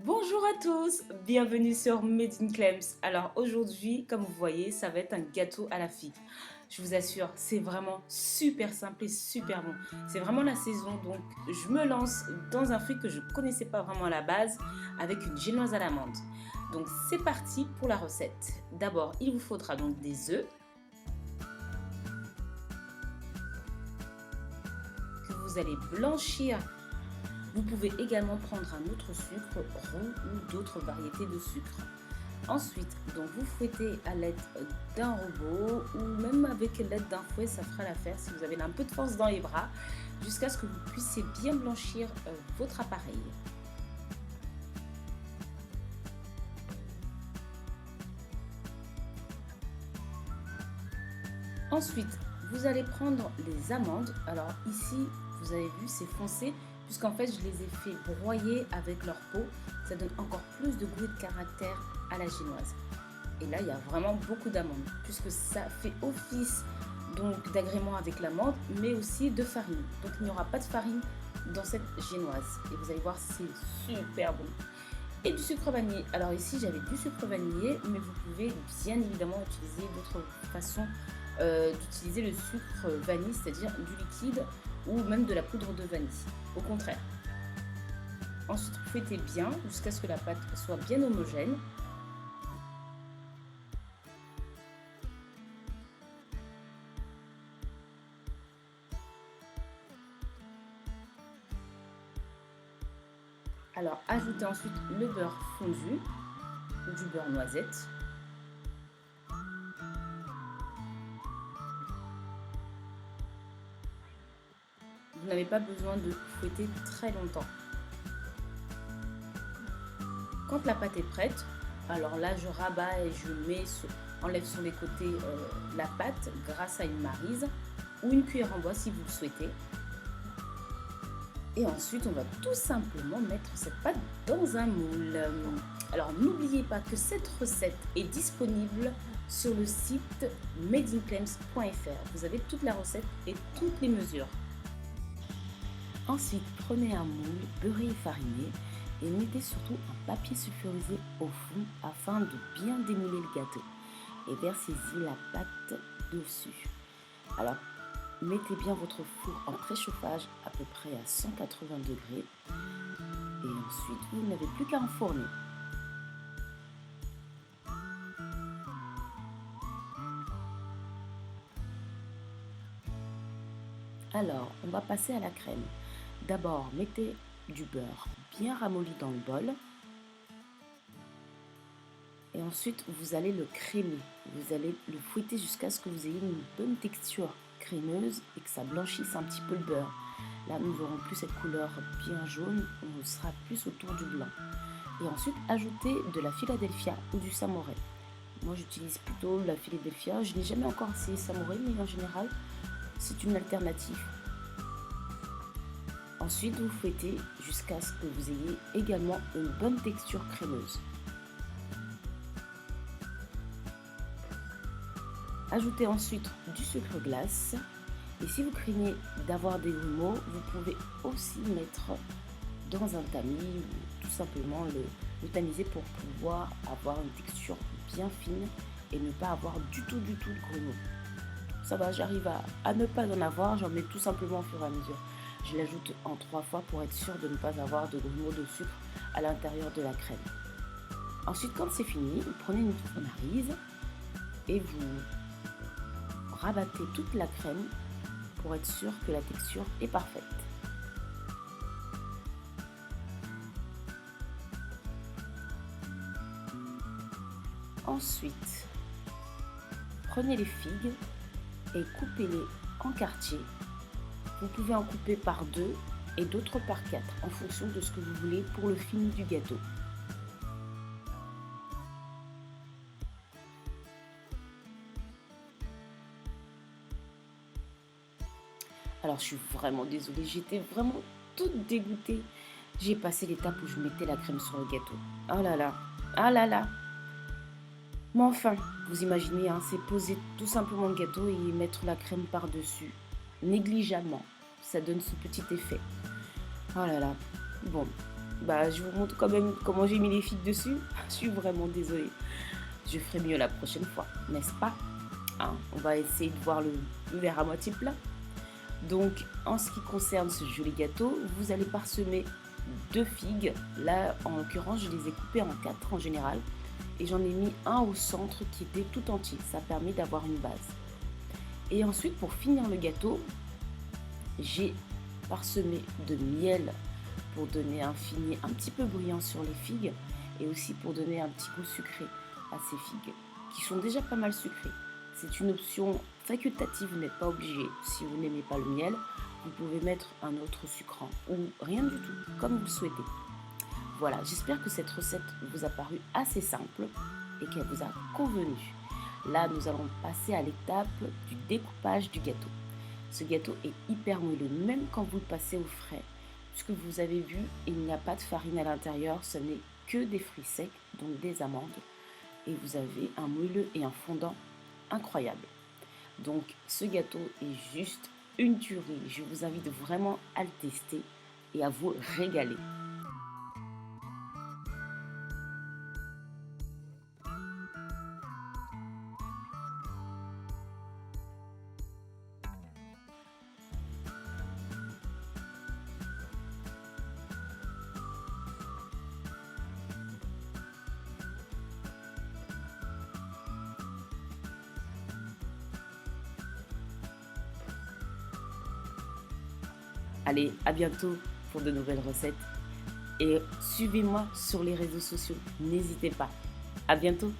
Bonjour à tous, bienvenue sur Made in Clems. Alors aujourd'hui, comme vous voyez, ça va être un gâteau à la figue. Je vous assure, c'est vraiment super simple et super bon. C'est vraiment la saison, donc je me lance dans un fruit que je ne connaissais pas vraiment à la base avec une génoise à l'amande. Donc c'est parti pour la recette. D'abord, il vous faudra donc des œufs que vous allez blanchir. Vous pouvez également prendre un autre sucre roux ou d'autres variétés de sucre. Ensuite, donc vous fouettez à l'aide d'un robot ou même avec l'aide d'un fouet, ça fera l'affaire si vous avez un peu de force dans les bras, jusqu'à ce que vous puissiez bien blanchir votre appareil. Ensuite, vous allez prendre les amandes. Alors ici, vous avez vu, c'est foncé, puisqu'en fait, je les ai fait broyer avec leur peau. Ça donne encore plus de goût et de caractère à la génoise. Et là, il y a vraiment beaucoup d'amandes, puisque ça fait office donc d'agrément avec l'amande, mais aussi de farine. Donc il n'y aura pas de farine dans cette génoise. Et vous allez voir, c'est super bon. Et du sucre vanillé. Alors ici, j'avais du sucre vanillé, mais vous pouvez bien évidemment utiliser d'autres façons d'utiliser le sucre vanille, c'est-à-dire du liquide ou même de la poudre de vanille. Au contraire. Ensuite, fouettez bien jusqu'à ce que la pâte soit bien homogène. Alors, ajoutez ensuite le beurre fondu ou du beurre noisette. Vous n'avez pas besoin de fouetter très longtemps. Quand la pâte est prête, alors là je rabats et enlève sur les côtés la pâte grâce à une maryse ou une cuillère en bois si vous le souhaitez. Et ensuite, on va tout simplement mettre cette pâte dans un moule. Alors, n'oubliez pas que cette recette est disponible sur le site madeinclems.fr. Vous avez toute la recette et toutes les mesures. Ensuite, prenez un moule beurré et fariné et mettez surtout un papier sulfurisé au fond afin de bien démouler le gâteau. Et versez-y la pâte dessus. Alors, mettez bien votre four en préchauffage à peu près à 180 degrés et ensuite vous n'avez plus qu'à enfourner. Alors, on va passer à la crème. D'abord, mettez du beurre bien ramolli dans le bol et ensuite vous allez le crémer. Vous allez le fouetter jusqu'à ce que vous ayez une bonne texture crémeuse et que ça blanchisse un petit peu le beurre. Là, nous n'aurons plus cette couleur bien jaune, on sera plus autour du blanc. Et ensuite, ajoutez de la Philadelphia ou du Samouraï. Moi, j'utilise plutôt la Philadelphia. Je n'ai jamais encore essayé Samouraï, mais en général, c'est une alternative. Ensuite, vous fouettez jusqu'à ce que vous ayez également une bonne texture crémeuse. Ajoutez ensuite du sucre glace. Et si vous craignez d'avoir des grumeaux, vous pouvez aussi mettre dans un tamis ou tout simplement le tamiser pour pouvoir avoir une texture bien fine et ne pas avoir du tout de grumeaux. Ça va, j'arrive à ne pas en avoir, j'en mets tout simplement au fur et à mesure. Je l'ajoute en 3 fois pour être sûr de ne pas avoir de grumeaux de sucre à l'intérieur de la crème. Ensuite, quand c'est fini, vous prenez une maryse et vous rabattez toute la crème pour être sûr que la texture est parfaite. Ensuite, prenez les figues et coupez-les en quartiers. Vous pouvez en couper par 2 et d'autres par 4 en fonction de ce que vous voulez pour le fini du gâteau. Alors je suis vraiment désolée, j'étais vraiment toute dégoûtée. J'ai passé l'étape où je mettais la crème sur le gâteau. Oh là là, ah là là. Mais enfin, vous imaginez, hein, c'est poser tout simplement le gâteau et mettre la crème par-dessus, négligemment. Ça donne ce petit effet. Oh là là. Bon, Bah, je vous montre quand même comment j'ai mis les figues dessus. Je suis vraiment désolée. Je ferai mieux la prochaine fois, n'est-ce pas? Hein, on va essayer de voir le verre à moitié plein. Donc, en ce qui concerne ce joli gâteau, vous allez parsemer 2 figues. Là, en l'occurrence, je les ai coupées en 4 en général. Et j'en ai mis un au centre qui était tout entier. Ça permet d'avoir une base. Et ensuite, pour finir le gâteau, j'ai parsemé de miel pour donner un fini un petit peu brillant sur les figues et aussi pour donner un petit goût sucré à ces figues qui sont déjà pas mal sucrées. C'est une option facultative, vous n'êtes pas obligé. Si vous n'aimez pas le miel, vous pouvez mettre un autre sucrant ou rien du tout, comme vous le souhaitez. Voilà, j'espère que cette recette vous a paru assez simple et qu'elle vous a convenu. Là, nous allons passer à l'étape du découpage du gâteau. Ce gâteau est hyper moelleux, même quand vous le passez au frais. Puisque vous avez vu, il n'y a pas de farine à l'intérieur, ce n'est que des fruits secs, donc des amandes. Et vous avez un moelleux et un fondant incroyable. Donc ce gâteau est juste une tuerie. Je vous invite vraiment à le tester et à vous régaler. Allez, à bientôt pour de nouvelles recettes et suivez-moi sur les réseaux sociaux. N'hésitez pas. À bientôt.